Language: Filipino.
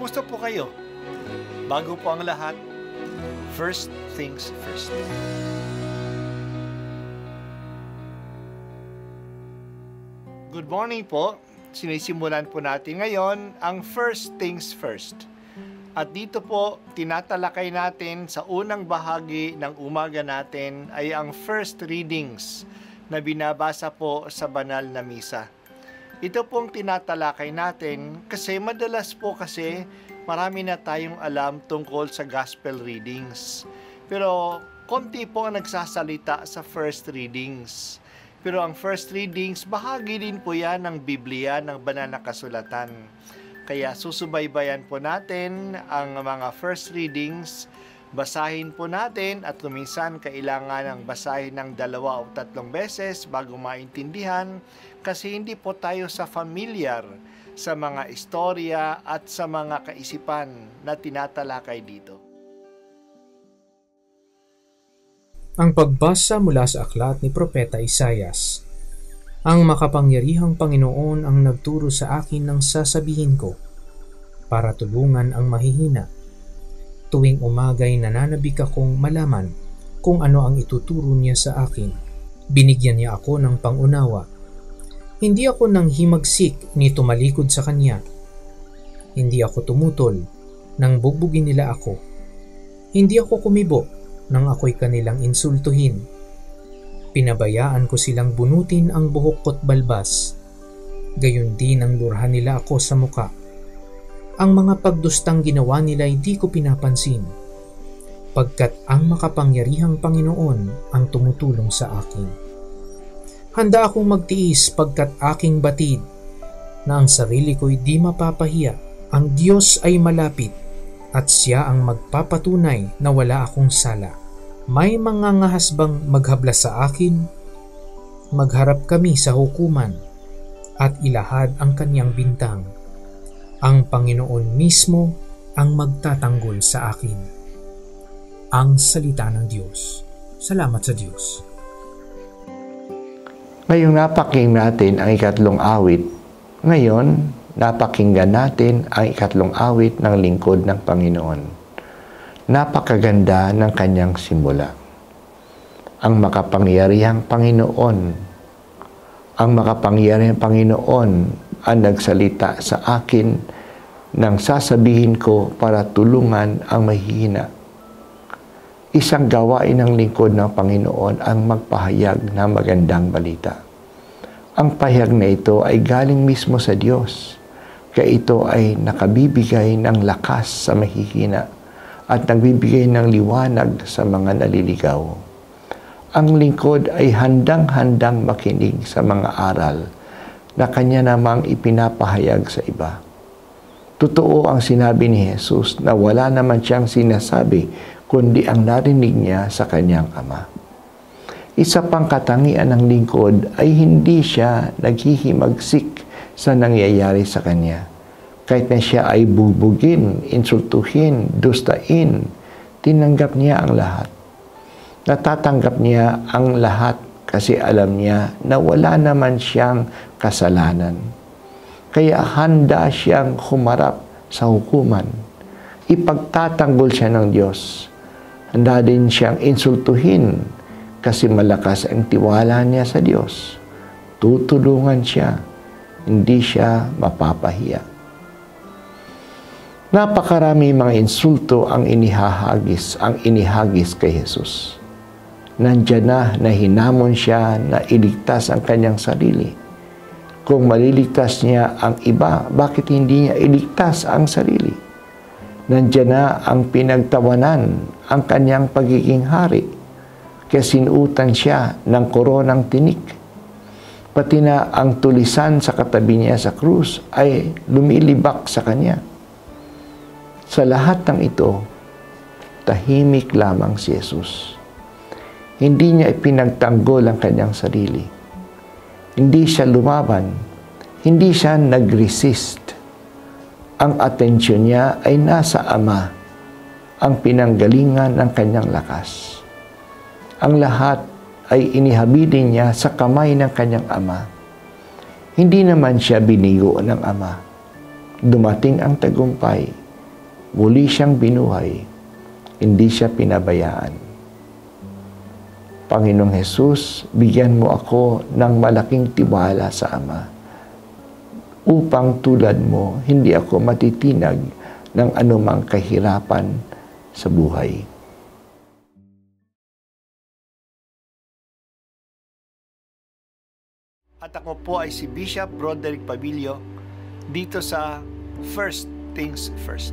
Kumusta po kayo? Bago po ang lahat, first things first. Good morning po. Sinisimulan po natin ngayon ang first things first. At dito po, tinatalakay natin sa unang bahagi ng umaga natin ay ang first readings na binabasa po sa banal na misa. Ito pong tinatalakay natin kasi madalas po marami na tayong alam tungkol sa gospel readings. Pero konti po ang nagsasalita sa first readings. Pero ang first readings, bahagi din po yan ng Biblia, ng banal na kasulatan. Kaya susubaybayan po natin ang mga first readings, basahin po natin at kuminsan kailangan ng basahin ng 2 o 3 beses bago maintindihan kasi hindi po tayo familiar sa mga istorya at sa mga kaisipan na tinatalakay dito. Ang pagbasa mula sa aklat ni Propeta Isaias. Ang makapangyarihang Panginoon ang nagturo sa akin ng sasabihin ko para tulungan ang mahihina. Tuwing umaga'y nananabik akong malaman kung ano ang ituturo niya sa akin. Binigyan niya ako ng pangunawa. Hindi ako nang himagsik ni tumalikod sa kanya. Hindi ako tumutol nang bugbugin nila ako. Hindi ako kumibo nang ako'y kanilang insultuhin. Pinabayaan ko silang bunutin ang buhok ko't balbas. Gayon din ang lurhan nila ako sa muka. Ang mga pagdustang ginawa nila di ko pinapansin, pagkat ang makapangyarihang Panginoon ang tumutulong sa akin. Handa akong magtiis pagkat aking batid na ang sarili ko'y di mapapahiya. Ang Diyos ay malapit at Siya ang magpapatunay na wala akong sala. May mga ngahas bang maghabla sa akin? Magharap kami sa hukuman at ilahad ang kanyang bintang. Ang Panginoon mismo ang magtatanggol sa akin. Ang salita ng Diyos. Salamat sa Diyos. Ngayong napakinggan natin ang 3 awit. Ngayon, napakinggan natin ang 3 awit ng lingkod ng Panginoon. Napakaganda ng kanyang simula. Ang makapangyarihang Panginoon. Ang makapangyarihang Panginoon ang nagsalita sa akin nang sasabihin ko para tulungan ang mahihina. Isang gawain ng lingkod ng Panginoon ang magpahayag ng magandang balita. Ang pahayag na ito ay galing mismo sa Diyos, kaya ito ay nakabibigay ng lakas sa mahihina at nagbibigay ng liwanag sa mga naliligaw. Ang lingkod ay handang-handang makinig sa mga aral na kanya namang ipinapahayag sa iba. Totoo ang sinabi ni Jesus na wala naman siyang sinasabi kundi ang narinig niya sa kanyang Ama. Isa pang katangian ng lingkod ay hindi siya naghihimagsik sa nangyayari sa kanya. Kahit na siya ay bubugin, insultuhin, dustain, tinanggap niya ang lahat. Natatanggap niya ang lahat kasi alam niya na wala naman siyang kasalanan. Kaya handa siyang humarap sa hukuman. Ipagtatanggol siya ng Diyos. Handa din siyang insultuhin kasi malakas ang tiwala niya sa Diyos. Tutulungan siya. Hindi siya mapapahiya. Napakarami mga insulto ang inihagis kay Jesus. Nandiyan na hinamon siya na iligtas ang kanyang sarili. Kung maliligtas niya ang iba, bakit hindi niya iligtas ang sarili? Nandiyan na ang pinagtawanan, ang kanyang pagiging hari. Kaya sinuutan siya ng koronang tinik. Pati na ang tulisan sa katabi niya sa krus ay lumilibak sa kanya. Sa lahat ng ito, tahimik lamang si Jesus. Hindi niya ipinagtanggol ang kanyang sarili. Hindi siya lumaban. Hindi siya nag-resist. Ang atensyon niya ay nasa Ama, ang pinanggalingan ng kanyang lakas. Ang lahat ay inihabilin niya sa kamay ng kanyang Ama. Hindi naman siya binigo ng Ama. Dumating ang tagumpay, Muli siyang binuhay, hindi siya pinabayaan. Panginoong Hesus, bigyan mo ako ng malaking tiwala sa Ama upang tulad mo, hindi ako matitinag ng anumang kahirapan sa buhay. At ako po ay si Bishop Broderick Pabilio dito sa First Things First.